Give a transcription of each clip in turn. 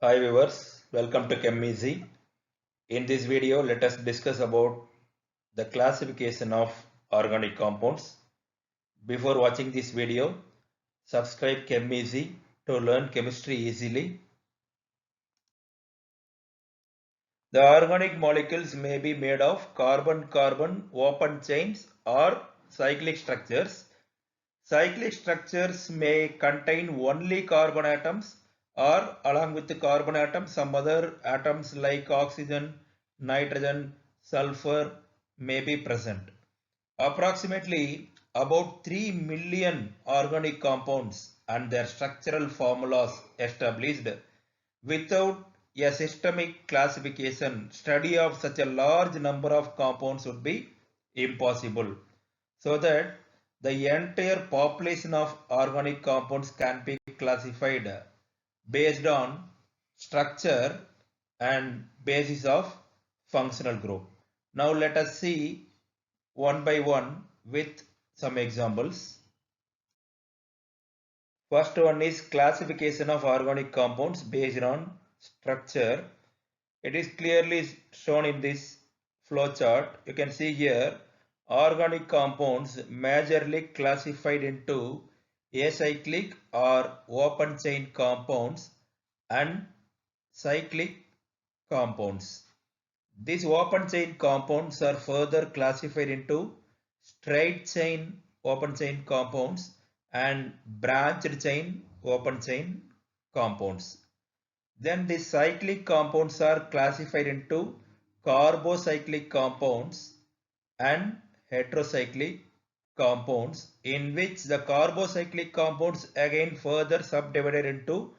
Hi viewers, welcome to ChemEasy. In this video, let us discuss about the classification of organic compounds. Before watching this video, subscribe ChemEasy to learn chemistry easily. The organic molecules may be made of carbon-carbon open chains or cyclic structures. Cyclic structures may contain only carbon atoms or along with the carbon atoms some other atoms like oxygen, nitrogen, sulfur may be present. Approximately about 3 million organic compounds and their structural formulas established. Without a systemic classification, study of such a large number of compounds would be impossible. So that the entire population of organic compounds can be classified based on structure and basis of functional group. Now let us see one by one with some examples. First one is classification of organic compounds based on structure. It is clearly shown in this flow chart. You can see here organic compounds majorly classified into acyclic or open chain compounds and cyclic compounds. These open chain compounds are further classified into straight chain open chain compounds and branched chain open chain compounds. Then the cyclic compounds are classified into carbocyclic compounds and heterocyclic compounds, in which the carbocyclic compounds again further subdivided into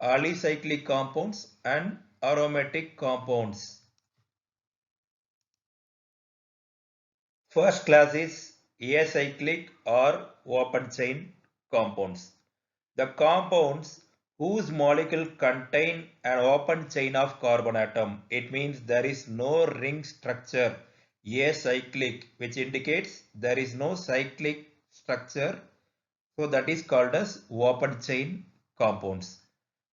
alicyclic compounds and aromatic compounds. First class is acyclic or open chain compounds. The compounds whose molecule contain an open chain of carbon atom. It means there is no ring structure, acyclic, which indicates there is no cyclic structure. So that is called as open chain compounds.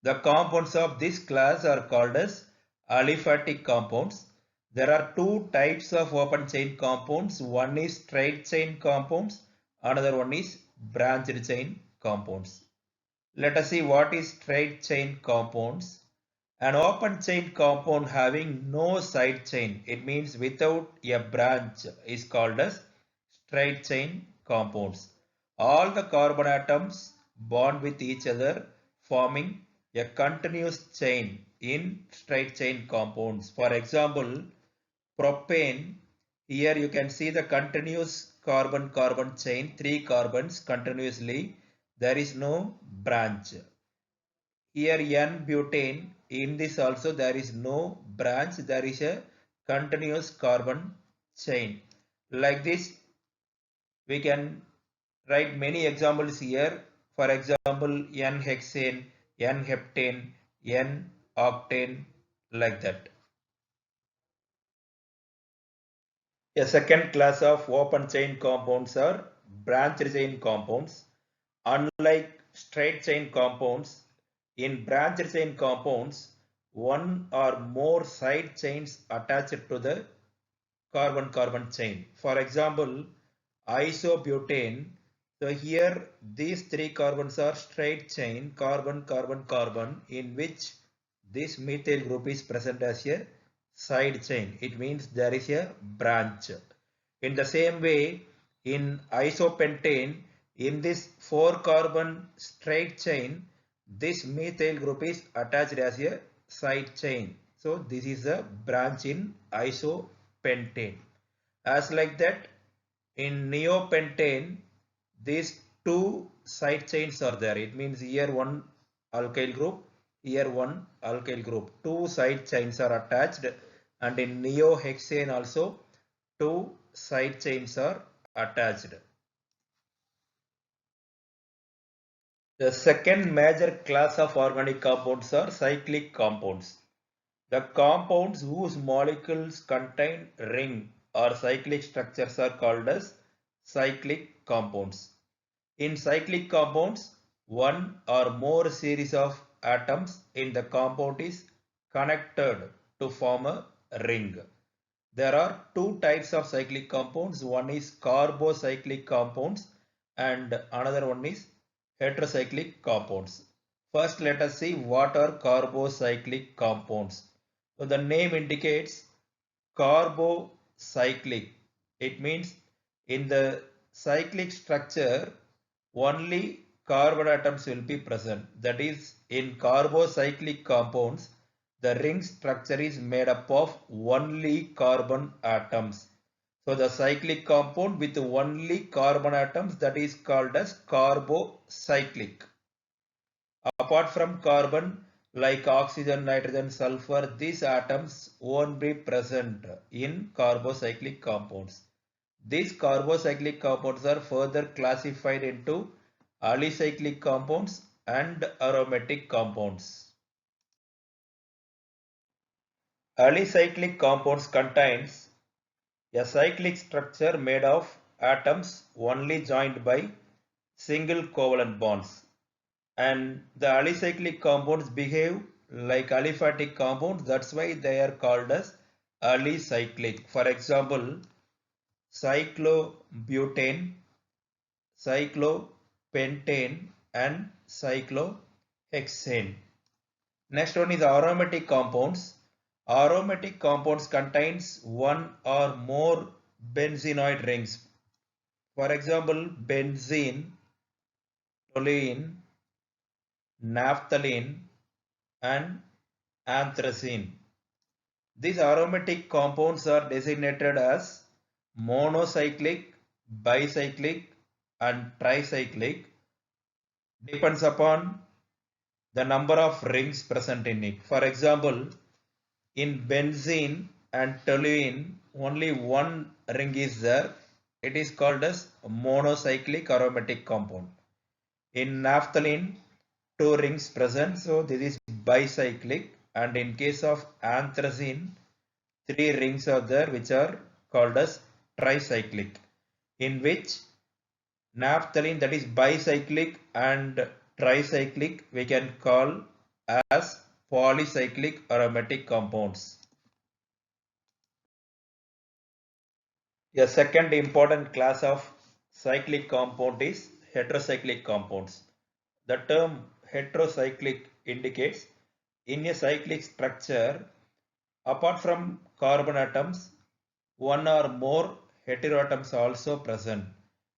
The compounds of this class are called as aliphatic compounds. There are two types of open chain compounds. One is straight chain compounds, another one is branched chain compounds. Let us see what is straight chain compounds. An open chain compound having no side chain, it means without a branch, is called as straight chain compounds. All the carbon atoms bond with each other, forming a continuous chain in straight chain compounds. For example, propane, here you can see the continuous carbon-carbon chain, 3 carbons continuously. There is no branch. Here N-butane, in this also there is no branch, there is a continuous carbon chain. Like this, we can write many examples here. For example, N-hexane, N-heptane, N-octane, like that. A second class of open chain compounds are branched chain compounds. Unlike straight chain compounds, in branched chain compounds, one or more side chains attached to the carbon-carbon chain. For example, isobutane. So here these three carbons are straight chain carbon-carbon-carbon, in which this methyl group is present as a side chain. It means there is a branch. In the same way, in isopentane, in this 4 carbon straight chain, this methyl group is attached as a side chain. So this is a branch in isopentane. As like that, in neopentane, these two side chains are there. It means here one alkyl group, here one alkyl group. Two side chains are attached, and in neohexane also two side chains are attached. The second major class of organic compounds are cyclic compounds. The compounds whose molecules contain ring or cyclic structures are called as cyclic compounds. In cyclic compounds, one or more series of atoms in the compound is connected to form a ring. There are two types of cyclic compounds. One is carbocyclic compounds and another one is heterocyclic compounds. First, let us see what are carbocyclic compounds. So the name indicates carbocyclic. It means in the cyclic structure only carbon atoms will be present. That is, in carbocyclic compounds the ring structure is made up of only carbon atoms. So the cyclic compound with only carbon atoms, that is called as carbocyclic. Apart from carbon, like oxygen, nitrogen, sulfur, these atoms won't be present in carbocyclic compounds. These carbocyclic compounds are further classified into alicyclic compounds and aromatic compounds. Alicyclic compounds contains a cyclic structure made of atoms only joined by single covalent bonds. And the alicyclic compounds behave like aliphatic compounds, that's why they are called as alicyclic. For example, cyclobutane, cyclopentane and cyclohexane. Next one is aromatic compounds. Aromatic compounds contains one or more benzenoid rings. For example, benzene, toluene, naphthalene and anthracene. These aromatic compounds are designated as monocyclic, bicyclic and tricyclic, depends upon the number of rings present in it. For example, in benzene and toluene only one ring is there. It is called as monocyclic aromatic compound. In naphthalene, two rings present, so this is bicyclic, and in case of anthracene, three rings are there which are called as tricyclic, in which naphthalene, that is bicyclic, and tricyclic we can call as polycyclic aromatic compounds. A second important class of cyclic compound is heterocyclic compounds. The term heterocyclic indicates in a cyclic structure, apart from carbon atoms, one or more heteroatoms are also present.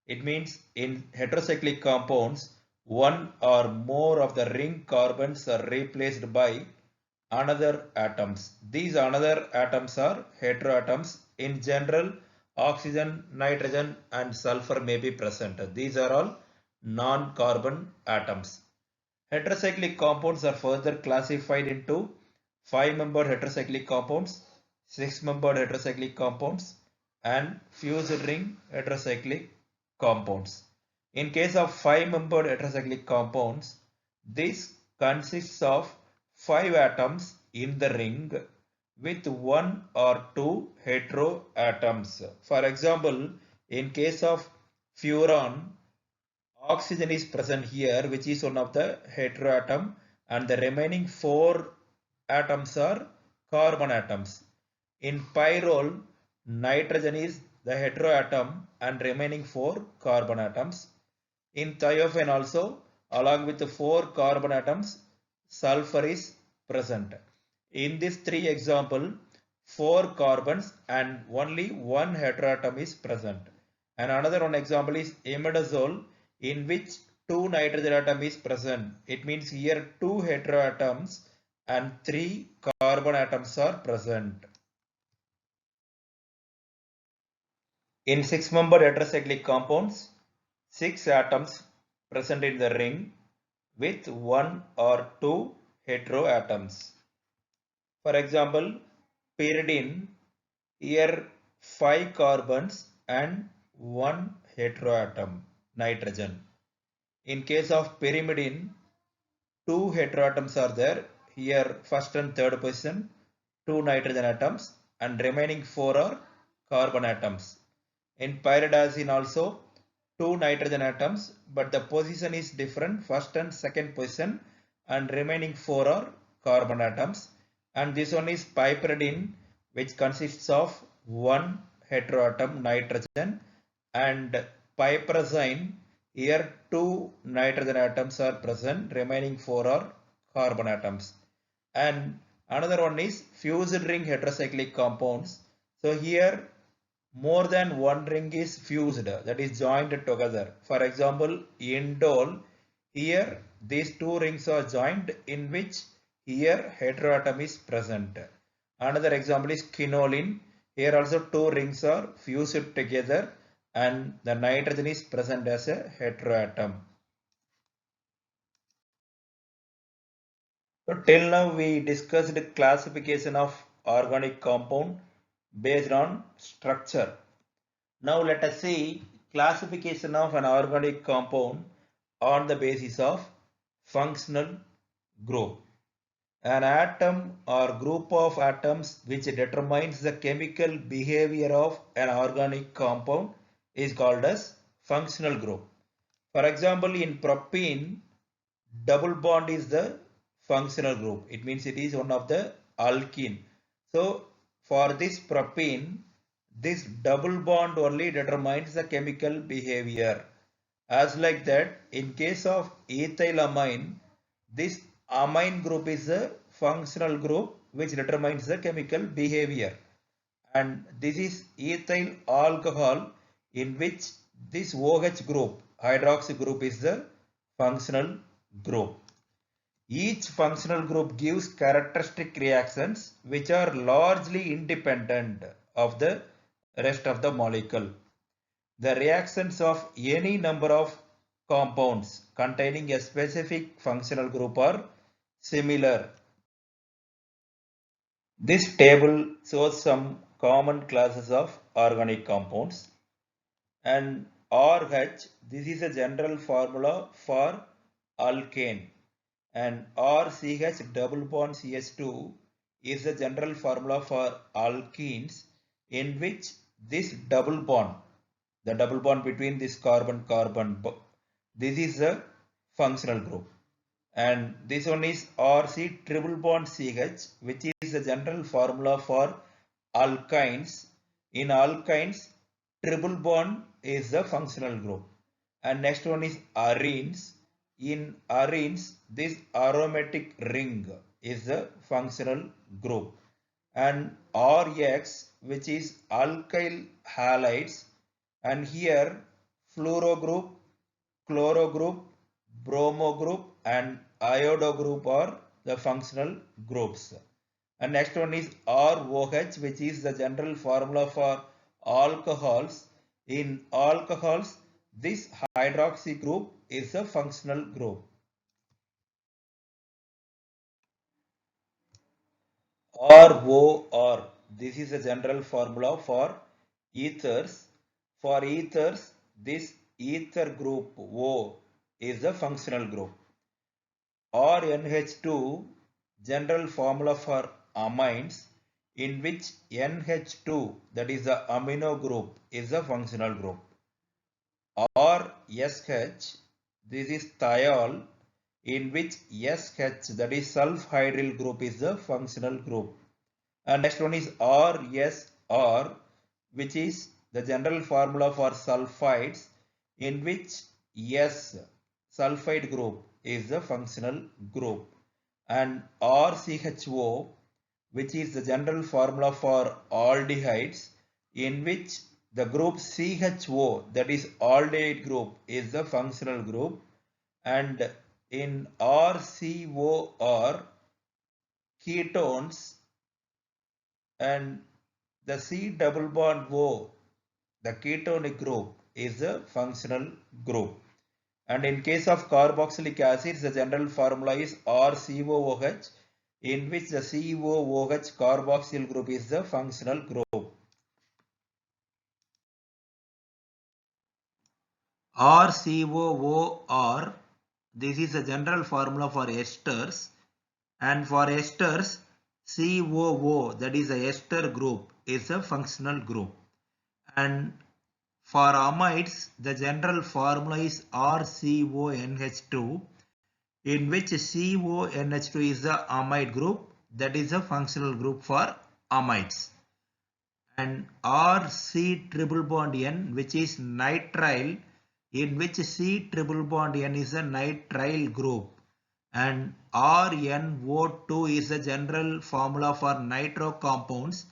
It means in heterocyclic compounds, one or more of the ring carbons are replaced by another atoms. These another atoms are heteroatoms. In general, oxygen, nitrogen and sulfur may be present. These are all non-carbon atoms. Heterocyclic compounds are further classified into 5-membered heterocyclic compounds, 6-membered heterocyclic compounds and fused ring heterocyclic compounds. In case of 5-membered heterocyclic compounds, this consists of 5 atoms in the ring with 1 or 2 heteroatoms. For example, in case of furan, oxygen is present here, which is one of the heteroatom, and the remaining 4 atoms are carbon atoms. In pyrrole, nitrogen is the heteroatom and remaining 4 carbon atoms. In thiophene also, along with the 4 carbon atoms, sulfur is present. In this 3 example, 4 carbons and only 1 heteroatom is present. And another one example is imidazole, in which 2 nitrogen atom is present. It means here 2 heteroatoms and 3 carbon atoms are present. In 6-membered heterocyclic compounds, 6 atoms present in the ring with 1 or 2 heteroatoms. For example, pyridine, here 5 carbons and 1 heteroatom, nitrogen. In case of pyrimidine, 2 heteroatoms are there. Here first and third position, 2 nitrogen atoms and remaining 4 are carbon atoms. In pyridazine also 2 nitrogen atoms, but the position is different, first and second position, and remaining 4 are carbon atoms. And this one is piperidine, which consists of one heteroatom nitrogen, and piperazine, here 2 nitrogen atoms are present, remaining 4 are carbon atoms. And another one is fused ring heterocyclic compounds. So here more than one ring is fused, that is joined together. For example, indole, here these two rings are joined, in which here heteroatom is present. Another example is quinoline. Here also two rings are fused together and the nitrogen is present as a heteroatom. So till now we discussed the classification of organic compound based on structure. Now let us see classification of an organic compound on the basis of functional group. An atom or group of atoms which determines the chemical behavior of an organic compound is called as functional group. For example, in propene, double bond is the functional group. It means it is one of the alkene. So for this propene, this double bond only determines the chemical behavior. As like that, in case of ethylamine, this amine group is a functional group which determines the chemical behavior. And this is ethyl alcohol, in which this OH group, hydroxy group, is the functional group. Each functional group gives characteristic reactions which are largely independent of the rest of the molecule. The reactions of any number of compounds containing a specific functional group are similar. This table shows some common classes of organic compounds. And RH, this is a general formula for alkane, and RCH double bond CH2 is a general formula for alkenes, in which this double bond, the double bond between this carbon, this is a functional group. And this one is RC triple bond CH, which is the general formula for alkynes. In alkynes, triple bond is the functional group. And next one is arenes. In arenes, this aromatic ring is the functional group. And RX, which is alkyl halides, and here fluoro group, chloro group, bromo group, and iodo group are the functional groups. And next one is ROH, which is the general formula for alcohols. In alcohols, this hydroxy group is a functional group. ROR, this is a general formula for ethers. For ethers, this ether group O is a functional group. RNH2, general formula for amines, in which NH2, that is the amino group, is a functional group. RSH, this is thiol, in which SH, that is sulfhydryl group, is the functional group. And next one is RSR, which is the general formula for sulfides, in which S, sulfide group, is the functional group. And RCHO, which is the general formula for aldehydes, in which the group CHO, that is aldehyde group, is the functional group. And in RCOR, ketones, and the C double bond O, the ketonic group, is a functional group. And in case of carboxylic acids, the general formula is RCOOH, in which the COOH carboxyl group is the functional group. RCOOR, this is a general formula for esters, and for esters, COO, that is a ester group, is a functional group. And for amides, the general formula is RCONH2, in which CONH2 is the amide group, that is a functional group for amides. And RC triple bond N, which is nitrile, in which C triple bond N is a nitrile group. And RNO2 is the general formula for nitro compounds,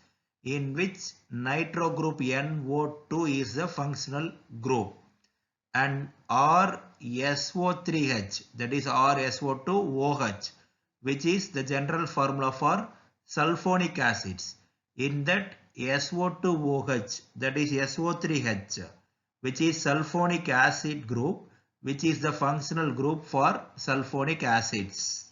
in which nitro group NO2 is the functional group. And RSO3H, that is RSO2OH, which is the general formula for sulfonic acids. In that SO2OH, that is SO3H, which is sulfonic acid group, which is the functional group for sulfonic acids.